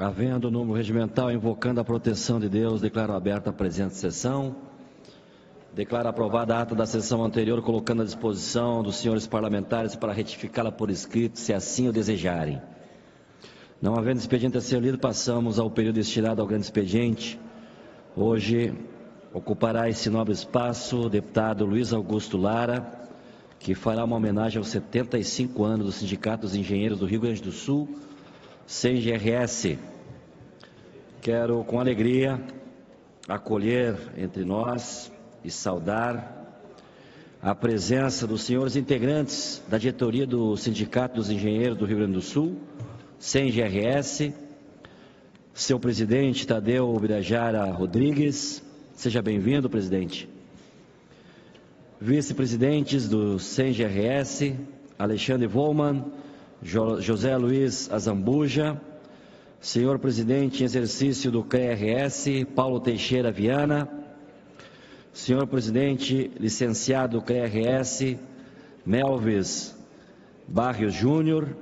Havendo o número regimental invocando a proteção de Deus, declaro aberta a presente sessão. Declaro aprovada a ata da sessão anterior, colocando à disposição dos senhores parlamentares para retificá-la por escrito, se assim o desejarem. Não havendo expediente a ser lido, passamos ao período destinado ao grande expediente. Hoje ocupará esse nobre espaço o deputado Luiz Augusto Lara, que fará uma homenagem aos 75 anos do Sindicato dos Engenheiros do Rio Grande do Sul, SENGE-RS. Quero, com alegria, acolher entre nós e saudar a presença dos senhores integrantes da diretoria do Sindicato dos Engenheiros do Rio Grande do Sul, SENGE-RS, seu presidente Tadeu Birajara Rodrigues. Seja bem-vindo, presidente. Vice-presidentes do SENGE-RS, Alexandre Volman, José Luiz Azambuja, senhor presidente em exercício do CREA-RS, Paulo Teixeira Viana, senhor presidente licenciado do CREA-RS, Melvis Barrios Júnior,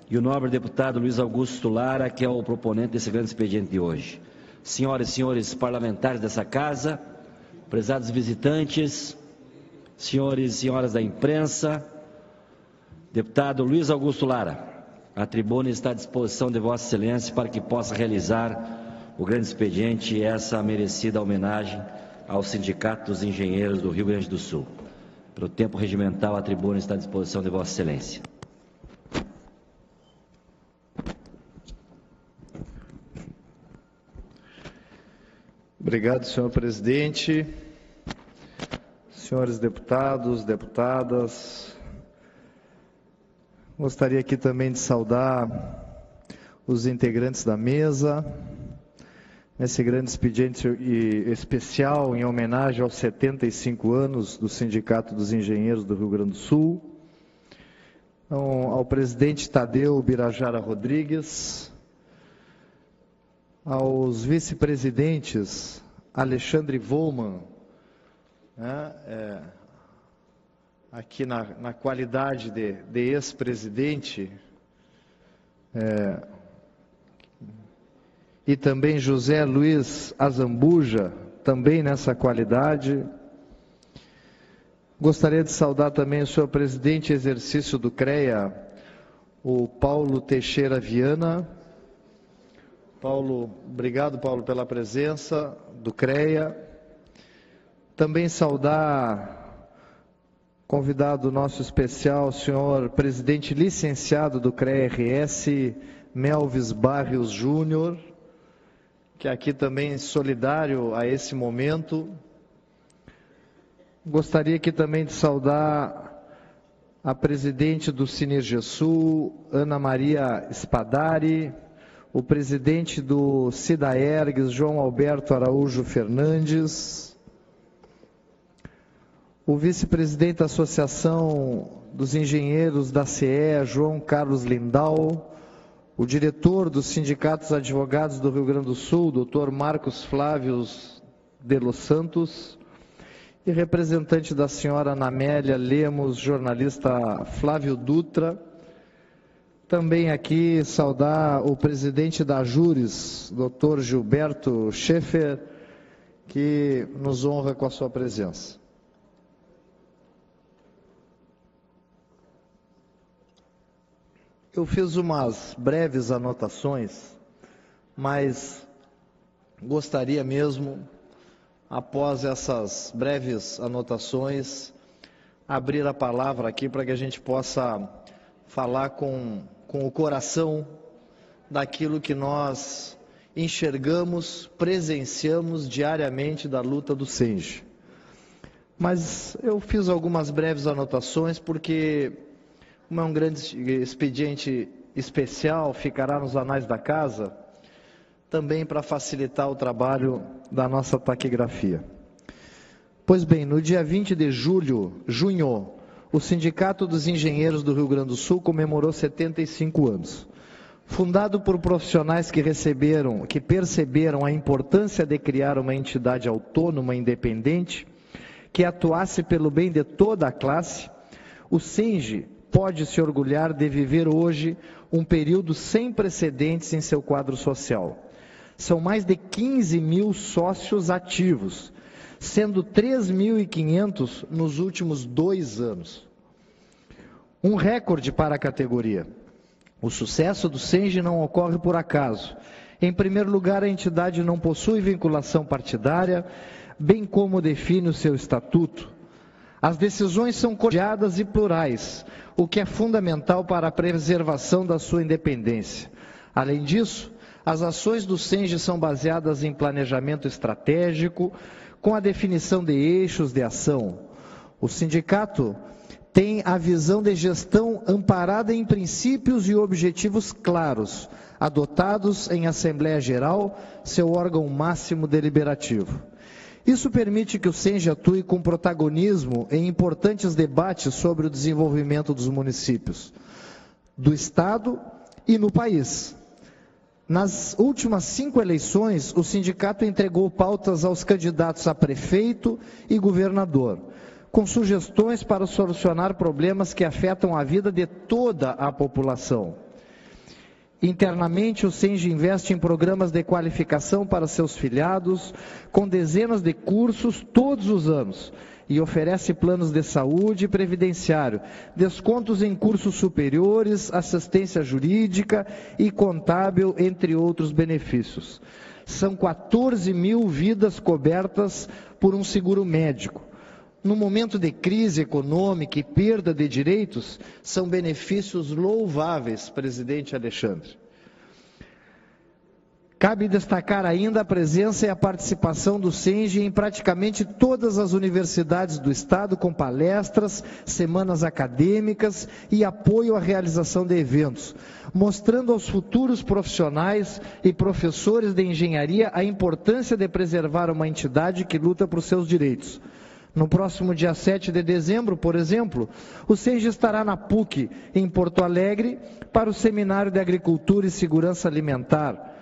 e o nobre deputado Luiz Augusto Lara, que é o proponente desse grande expediente de hoje. Senhoras e senhores parlamentares dessa casa, prezados visitantes, senhores e senhoras da imprensa, deputado Luiz Augusto Lara, a tribuna está à disposição de Vossa Excelência para que possa realizar o grande expediente e essa merecida homenagem ao Sindicato dos Engenheiros do Rio Grande do Sul. Pelo tempo regimental, a tribuna está à disposição de Vossa Excelência. Obrigado, senhor presidente. Senhores deputados, deputadas, gostaria aqui também de saudar os integrantes da mesa, nesse grande expediente especial em homenagem aos 75 anos do Sindicato dos Engenheiros do Rio Grande do Sul, ao presidente Tadeu Birajara Rodrigues, aos vice-presidentes Alexandre Volman, aqui na qualidade de ex-presidente, e também José Luiz Azambuja, também nessa qualidade. Gostaria de saudar também o senhor presidente em exercício do CREA, o Paulo Teixeira Viana. Paulo, obrigado, Paulo, pela presença do CREA. Também saudar, convidado nosso especial, o senhor presidente licenciado do CREA-RS, Melvis Barrios Júnior, que é aqui também solidário a esse momento. Gostaria aqui também de saudar a presidente do Sinergesul, Ana Maria Spadari, o presidente do SIDAERGS, João Alberto Araújo Fernandes, o vice-presidente da Associação dos Engenheiros da CE, João Carlos Lindau, o diretor dos Sindicatos Advogados do Rio Grande do Sul, Dr. Marcos Flávios de Los Santos, e representante da senhora Anamélia Lemos, jornalista Flávio Dutra. Também aqui saudar o presidente da Júris, Dr. Gilberto Schaeffer, que nos honra com a sua presença. Eu fiz umas breves anotações, mas gostaria mesmo, após essas breves anotações, abrir a palavra aqui para que a gente possa falar com o coração daquilo que nós enxergamos, presenciamos diariamente da luta do SENGE. Mas eu fiz algumas breves anotações porque, como é um grande expediente especial, ficará nos anais da casa, também para facilitar o trabalho da nossa taquigrafia. Pois bem, no dia 20 de junho, o Sindicato dos Engenheiros do Rio Grande do Sul comemorou 75 anos. Fundado por profissionais que perceberam a importância de criar uma entidade autônoma, independente, que atuasse pelo bem de toda a classe, o SENGE pode se orgulhar de viver hoje um período sem precedentes em seu quadro social. São mais de 15 mil sócios ativos, sendo 3.500 nos últimos 2 anos. Um recorde para a categoria. O sucesso do SENGE não ocorre por acaso. Em primeiro lugar, a entidade não possui vinculação partidária, bem como define o seu estatuto. As decisões são colegiadas e plurais, o que é fundamental para a preservação da sua independência. Além disso, as ações do SENGE são baseadas em planejamento estratégico, com a definição de eixos de ação. O sindicato tem a visão de gestão amparada em princípios e objetivos claros, adotados em Assembleia Geral, seu órgão máximo deliberativo. Isso permite que o SENGE atue com protagonismo em importantes debates sobre o desenvolvimento dos municípios, do Estado e no país. Nas últimas 5 eleições, o sindicato entregou pautas aos candidatos a prefeito e governador, com sugestões para solucionar problemas que afetam a vida de toda a população. Internamente, o SENGE investe em programas de qualificação para seus filiados, com dezenas de cursos todos os anos, e oferece planos de saúde e previdenciário, descontos em cursos superiores, assistência jurídica e contábil, entre outros benefícios. São 14 mil vidas cobertas por um seguro médico. No momento de crise econômica e perda de direitos, são benefícios louváveis, presidente Alexandre. Cabe destacar ainda a presença e a participação do SENGE em praticamente todas as universidades do Estado, com palestras, semanas acadêmicas e apoio à realização de eventos, mostrando aos futuros profissionais e professores de engenharia a importância de preservar uma entidade que luta por seus direitos. No próximo dia 7 de dezembro, por exemplo, o SENGE estará na PUC, em Porto Alegre, para o Seminário de Agricultura e Segurança Alimentar.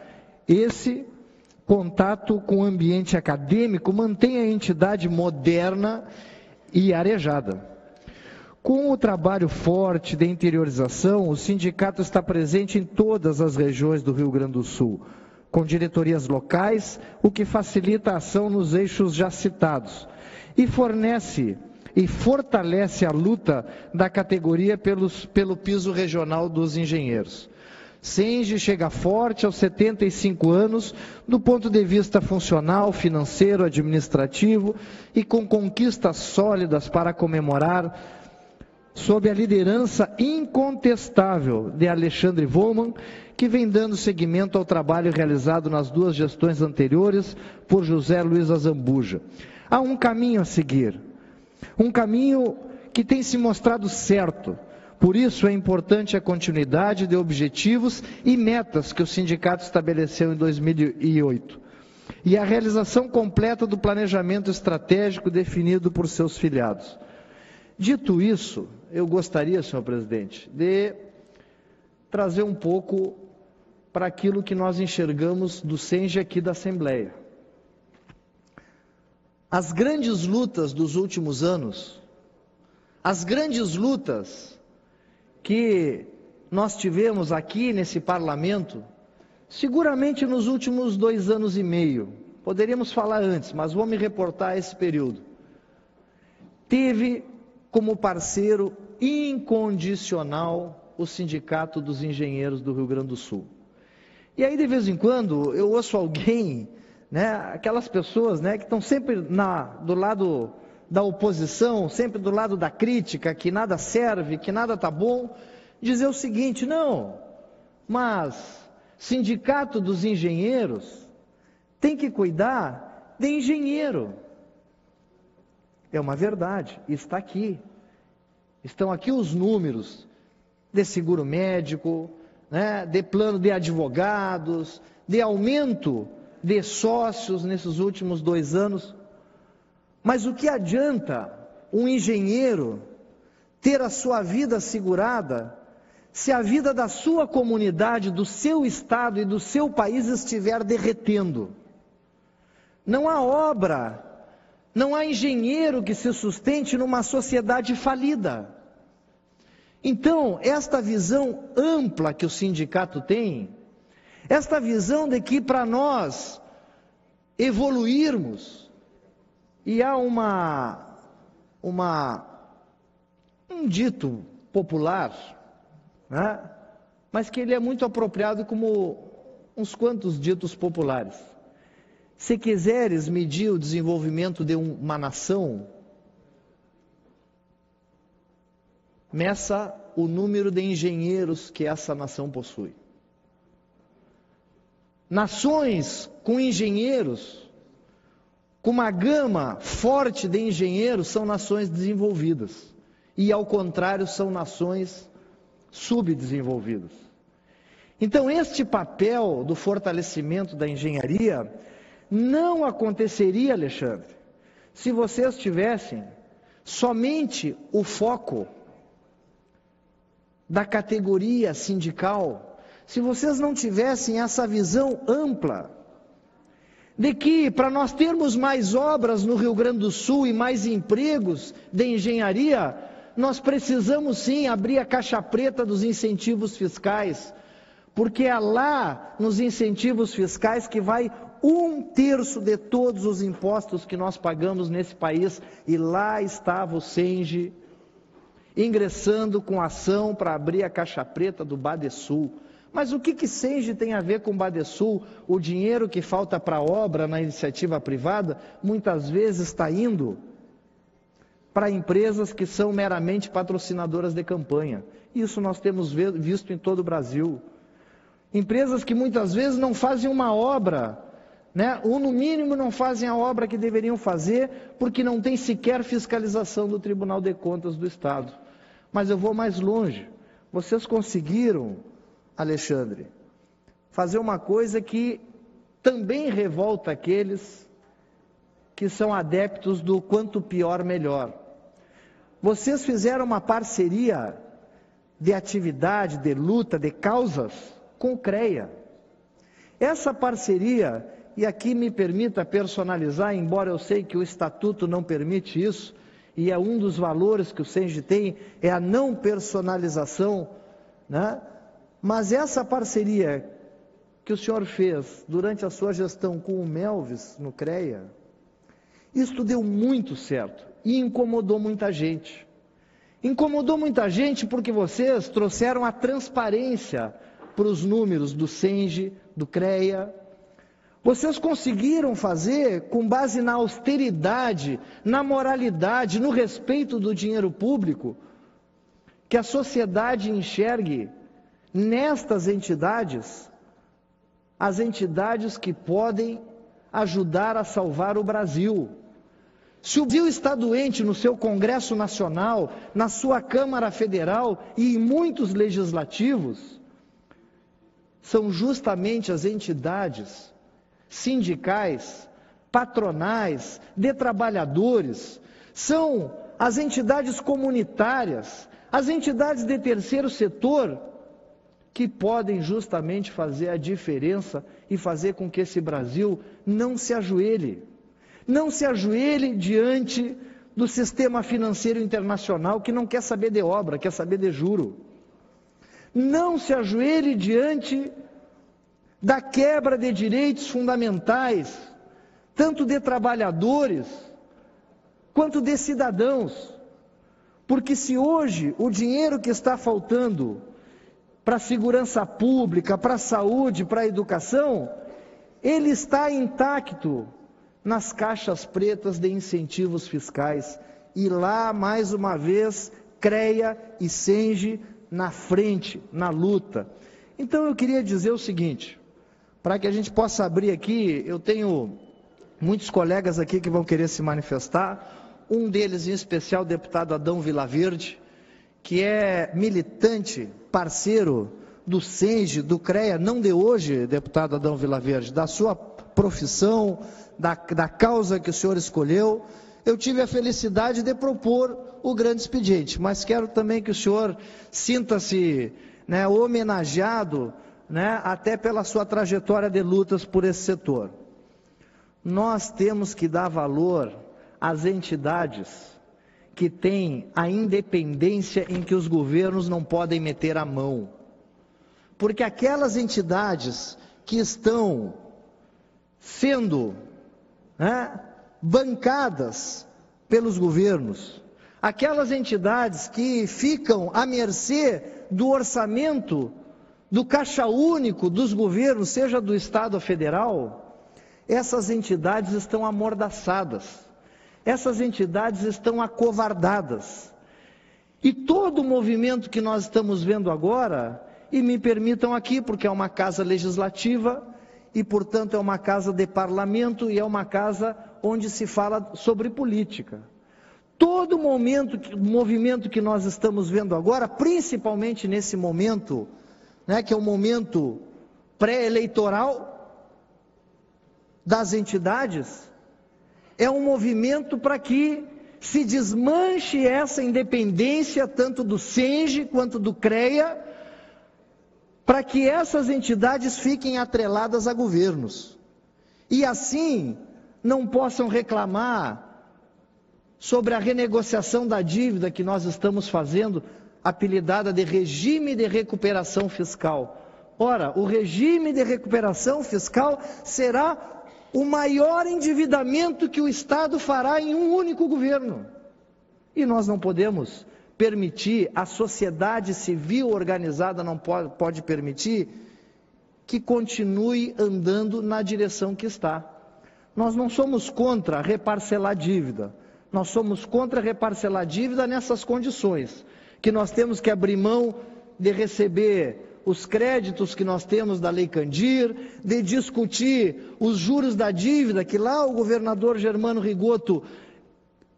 Esse contato com o ambiente acadêmico mantém a entidade moderna e arejada. Com o trabalho forte de interiorização, o sindicato está presente em todas as regiões do Rio Grande do Sul, com diretorias locais, o que facilita a ação nos eixos já citados, e fornece e fortalece a luta da categoria pelo piso regional dos engenheiros. SENGE chega forte aos 75 anos, do ponto de vista funcional, financeiro, administrativo, e com conquistas sólidas para comemorar, sob a liderança incontestável de Alexandre Volman, que vem dando seguimento ao trabalho realizado nas 2 gestões anteriores por José Luiz Azambuja. Há um caminho a seguir, um caminho que tem se mostrado certo. Por isso é importante a continuidade de objetivos e metas que o sindicato estabeleceu em 2008 e a realização completa do planejamento estratégico definido por seus filiados. Dito isso, eu gostaria, senhor presidente, de trazer um pouco para aquilo que nós enxergamos do SENGE aqui da Assembleia. As grandes lutas dos últimos anos, as grandes lutas que nós tivemos aqui nesse parlamento, seguramente nos últimos 2 anos e meio, poderíamos falar antes, mas vou me reportar a esse período, teve como parceiro incondicional o Sindicato dos Engenheiros do Rio Grande do Sul. E aí, de vez em quando, eu ouço alguém, aquelas pessoas, que estão sempre do lado da oposição, sempre do lado da crítica, que nada serve, que nada está bom, dizer o seguinte: não, mas Sindicato dos Engenheiros tem que cuidar de engenheiro. É uma verdade, está aqui. Estão aqui os números de seguro médico, de plano de advogados, de aumento de sócios nesses últimos 2 anos. Mas o que adianta um engenheiro ter a sua vida assegurada se a vida da sua comunidade, do seu estado e do seu país estiver derretendo? Não há obra, não há engenheiro que se sustente numa sociedade falida. Então, esta visão ampla que o sindicato tem, esta visão de que para nós evoluirmos, e há um dito popular, né? Mas que ele é muito apropriado como uns quantos ditos populares. Se quiseres medir o desenvolvimento de uma nação, meça o número de engenheiros que essa nação possui. Nações com engenheiros, com uma gama forte de engenheiros, são nações desenvolvidas. E, ao contrário, são nações subdesenvolvidas. Então, este papel do fortalecimento da engenharia não aconteceria, Alexandre, se vocês tivessem somente o foco da categoria sindical, se vocês não tivessem essa visão ampla de que, para nós termos mais obras no Rio Grande do Sul e mais empregos de engenharia, nós precisamos sim abrir a caixa preta dos incentivos fiscais, porque é lá nos incentivos fiscais que vai 1/3 de todos os impostos que nós pagamos nesse país, e lá estava o Senge ingressando com ação para abrir a caixa preta do Badesul. Mas o que Senge tem a ver com o Badesul? O dinheiro que falta para a obra na iniciativa privada, muitas vezes está indo para empresas que são meramente patrocinadoras de campanha. Isso nós temos visto em todo o Brasil. Empresas que muitas vezes não fazem uma obra, né? Ou no mínimo não fazem a obra que deveriam fazer, porque não tem sequer fiscalização do Tribunal de Contas do Estado. Mas eu vou mais longe. Vocês conseguiram, Alexandre, fazer uma coisa que também revolta aqueles que são adeptos do quanto pior, melhor. Vocês fizeram uma parceria de atividade, de luta, de causas com o CREA. Essa parceria, e aqui me permita personalizar, embora eu sei que o Estatuto não permite isso, e é um dos valores que o Senge tem, é a não personalização, né? Mas essa parceria que o senhor fez durante a sua gestão com o Melvis no CREA, isso deu muito certo e incomodou muita gente. Incomodou muita gente porque vocês trouxeram a transparência para os números do Senge, do CREA. Vocês conseguiram fazer, com base na austeridade, na moralidade, no respeito do dinheiro público, que a sociedade enxergue nestas entidades, as entidades que podem ajudar a salvar o Brasil. Se o Brasil está doente no seu Congresso Nacional, na sua Câmara Federal e em muitos legislativos, são justamente as entidades sindicais, patronais, de trabalhadores, são as entidades comunitárias, as entidades de terceiro setor, que podem justamente fazer a diferença e fazer com que esse Brasil não se ajoelhe. Não se ajoelhe diante do sistema financeiro internacional, que não quer saber de obra, quer saber de juro. Não se ajoelhe diante da quebra de direitos fundamentais, tanto de trabalhadores, quanto de cidadãos. Porque se hoje o dinheiro que está faltando para a segurança pública, para a saúde, para a educação, ele está intacto nas caixas pretas de incentivos fiscais. E lá, mais uma vez, CREA e Senge na frente, na luta. Então eu queria dizer o seguinte, para que a gente possa abrir aqui, eu tenho muitos colegas aqui que vão querer se manifestar, um deles em especial, o deputado Adão Vilaverde, que é militante, parceiro do Senge, do CREA, não de hoje, deputado Adão Vilaverde, da sua profissão, da causa que o senhor escolheu. Eu tive a felicidade de propor o grande expediente, mas quero também que o senhor sinta-se, né, homenageado, né, até pela sua trajetória de lutas por esse setor. Nós temos que dar valor às entidades que tem a independência em que os governos não podem meter a mão. Porque aquelas entidades que estão sendo bancadas pelos governos, aquelas entidades que ficam à mercê do orçamento, do caixa único dos governos, seja do Estado ou federal, essas entidades estão amordaçadas. Essas entidades estão acovardadas. E todo o movimento que nós estamos vendo agora, e me permitam aqui, porque é uma casa legislativa, e portanto é uma casa de parlamento, e é uma casa onde se fala sobre política. Todo movimento que nós estamos vendo agora, principalmente nesse momento, que é o momento pré-eleitoral das entidades, é um movimento para que se desmanche essa independência, tanto do SENGE quanto do CREA, para que essas entidades fiquem atreladas a governos. E assim não possam reclamar sobre a renegociação da dívida que nós estamos fazendo, apelidada de regime de recuperação fiscal. Ora, o regime de recuperação fiscal será o maior endividamento que o Estado fará em um único governo. E nós não podemos permitir, a sociedade civil organizada não pode permitir que continue andando na direção que está. Nós não somos contra reparcelar dívida, nós somos contra reparcelar dívida nessas condições, que nós temos que abrir mão de receber os créditos que nós temos da Lei Candir, de discutir os juros da dívida, que lá o governador Germano Rigoto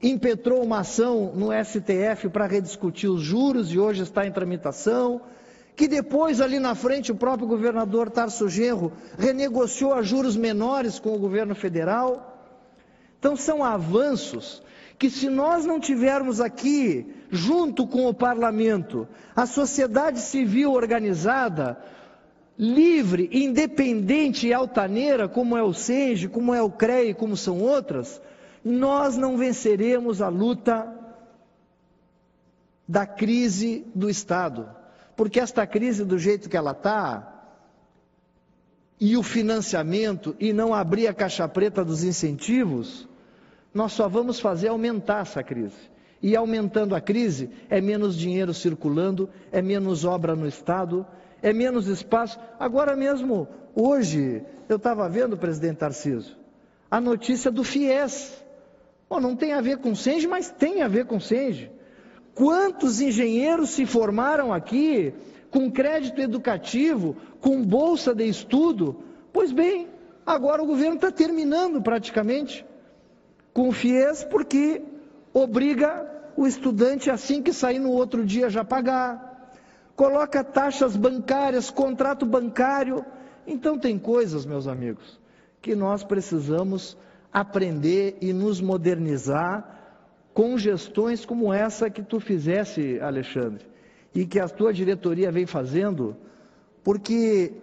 impetrou uma ação no STF para rediscutir os juros e hoje está em tramitação, que depois ali na frente o próprio governador Tarso Genro renegociou a juros menores com o governo federal. Então são avanços que, se nós não tivermos aqui, junto com o parlamento, a sociedade civil organizada, livre, independente e altaneira, como é o SENGE, como é o CREA, como são outras, nós não venceremos a luta da crise do Estado. Porque esta crise, do jeito que ela está, e o financiamento, e não abrir a caixa preta dos incentivos, nós só vamos fazer aumentar essa crise. E aumentando a crise, é menos dinheiro circulando, é menos obra no Estado, é menos espaço. Agora mesmo, hoje, eu estava vendo, presidente Tarcísio, a notícia do FIES. Não tem a ver com SENGE, mas tem a ver com SENGE. Quantos engenheiros se formaram aqui com crédito educativo, com bolsa de estudo? Pois bem, agora o governo está terminando praticamente com o FIES, porque obriga o estudante, assim que sair no outro dia, já pagar. Coloca taxas bancárias, contrato bancário. Então tem coisas, meus amigos, que nós precisamos aprender e nos modernizar com gestões como essa que tu fizesse, Alexandre, e que a tua diretoria vem fazendo, porque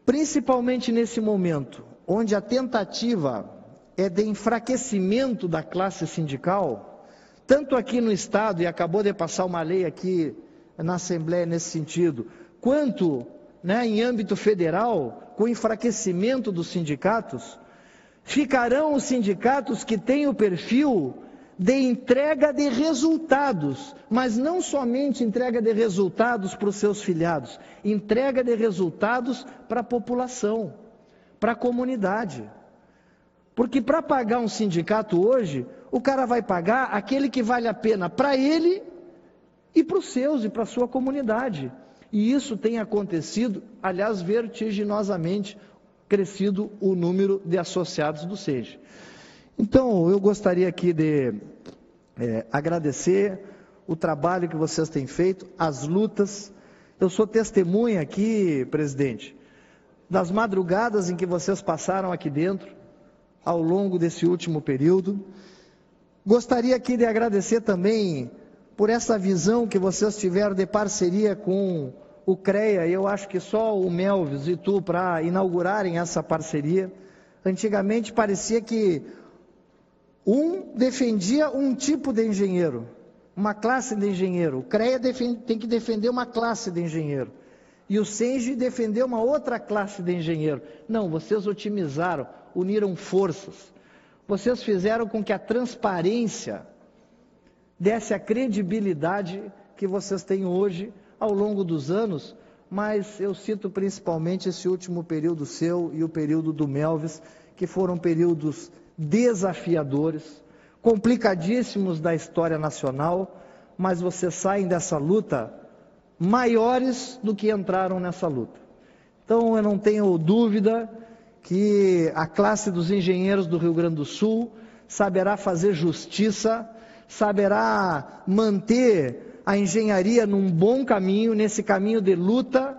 principalmente nesse momento, onde a tentativa é de enfraquecimento da classe sindical, tanto aqui no Estado, e acabou de passar uma lei aqui na Assembleia nesse sentido, quanto em âmbito federal, com o enfraquecimento dos sindicatos, ficarão os sindicatos que têm o perfil de entrega de resultados, mas não somente entrega de resultados para os seus filiados, entrega de resultados para a população, para a comunidade. Porque para pagar um sindicato hoje, o cara vai pagar aquele que vale a pena para ele e para os seus e para a sua comunidade. E isso tem acontecido, aliás, vertiginosamente crescido o número de associados do SENGE. Então, eu gostaria aqui de agradecer o trabalho que vocês têm feito, as lutas. Eu sou testemunha aqui, presidente, das madrugadas em que vocês passaram aqui dentro, ao longo desse último período. Gostaria aqui de agradecer também por essa visão que vocês tiveram de parceria com o CREA. Eu acho que só o Melvis e tu para inaugurarem essa parceria. Antigamente parecia que Um defendia um tipo de engenheiro, uma classe de engenheiro. O CREA tem que defender uma classe de engenheiro. E o SENGE defendeu uma outra classe de engenheiro. Não, vocês otimizaram, uniram forças. Vocês fizeram com que a transparência desse a credibilidade que vocês têm hoje ao longo dos anos, mas eu cito principalmente esse último período seu e o período do Melvis, que foram períodos desafiadores, complicadíssimos da história nacional, mas vocês saem dessa luta maiores do que entraram nessa luta. Então eu não tenho dúvida que a classe dos engenheiros do Rio Grande do Sul saberá fazer justiça, saberá manter a engenharia num bom caminho, nesse caminho de luta,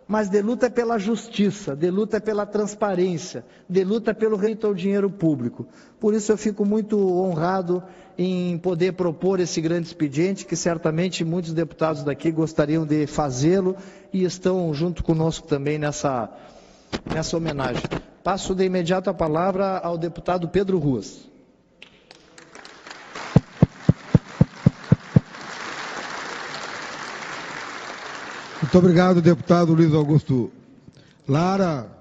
mas de luta pela justiça, de luta pela transparência, de luta pelo respeito ao dinheiro público. Por isso eu fico muito honrado em poder propor esse grande expediente, que certamente muitos deputados daqui gostariam de fazê-lo e estão junto conosco também nessa homenagem. Passo de imediato a palavra ao deputado Pedro Ruas. Muito obrigado, deputado Luiz Augusto Lara,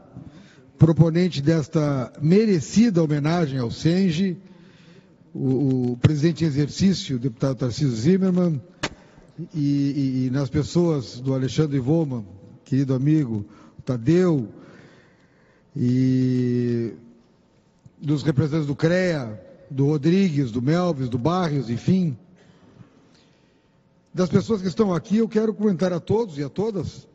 proponente desta merecida homenagem ao SENGE, o presidente em exercício, o deputado Tarcísio Zimmermann, e nas pessoas do Alexandre Vollmann, querido amigo, o Tadeu, e dos representantes do CREA, do Rodrigues, do Melvis, do Barrios, enfim. Das pessoas que estão aqui, eu quero comentar a todos e a todas,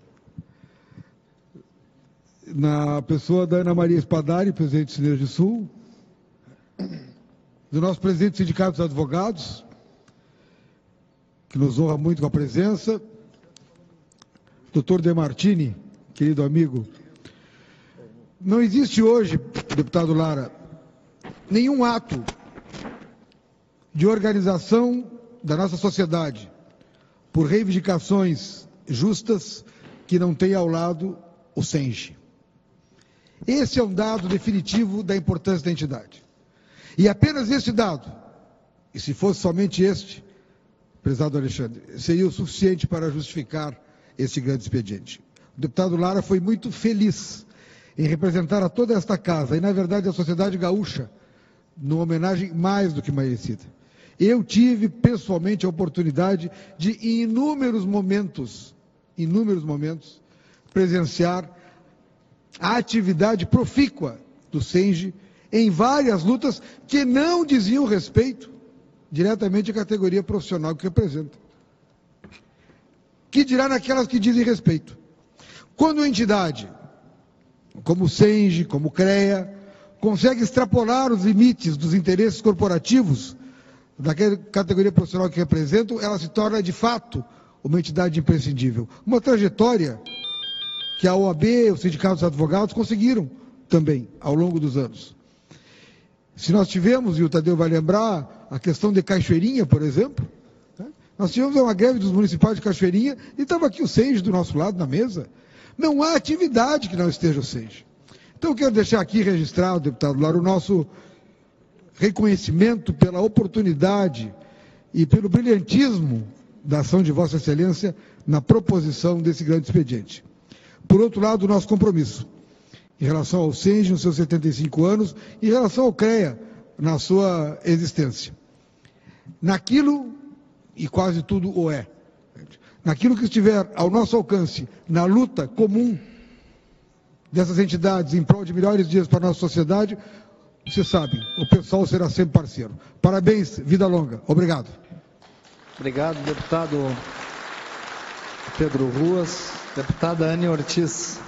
na pessoa da Ana Maria Spadari, presidente do Sinergia Sul, do nosso presidente do Sindicato dos Advogados, que nos honra muito com a presença, doutor De Martini, querido amigo. Não existe hoje, deputado Lara, nenhum ato de organização da nossa sociedade por reivindicações justas que não tenha ao lado o SENGE. Esse é um dado definitivo da importância da entidade. E apenas esse dado, e se fosse somente este, prezado Alexandre, seria o suficiente para justificar esse grande expediente. O deputado Lara foi muito feliz em representar a toda esta casa, e na verdade a sociedade gaúcha, numa homenagem mais do que merecida. Eu tive pessoalmente a oportunidade de, em inúmeros momentos, presenciar a atividade profícua do SENGE em várias lutas que não diziam respeito diretamente à categoria profissional que representa. Que dirá naquelas que dizem respeito. Quando uma entidade, como o SENGE, como o CREA, consegue extrapolar os limites dos interesses corporativos daquela categoria profissional que representam, ela se torna, de fato, uma entidade imprescindível. Uma trajetória que a OAB, os sindicatos dos advogados conseguiram também, ao longo dos anos. Se nós tivemos, e o Tadeu vai lembrar, a questão de Cachoeirinha, por exemplo, né? Nós tivemos uma greve dos municipais de Cachoeirinha e estava aqui o SENGE do nosso lado na mesa. Não há atividade que não esteja o SENGE. Então eu quero deixar aqui registrado, deputado Lara, o nosso reconhecimento pela oportunidade e pelo brilhantismo da ação de Vossa Excelência na proposição desse grande expediente. Por outro lado, o nosso compromisso em relação ao SENGE, nos seus 75 anos, em relação ao CREA, na sua existência. Naquilo, e quase tudo o é, naquilo que estiver ao nosso alcance, na luta comum dessas entidades em prol de melhores dias para a nossa sociedade, vocês sabem, o pessoal será sempre parceiro. Parabéns, vida longa. Obrigado. Obrigado, deputado Pedro Ruas. Deputada Anne Ortiz.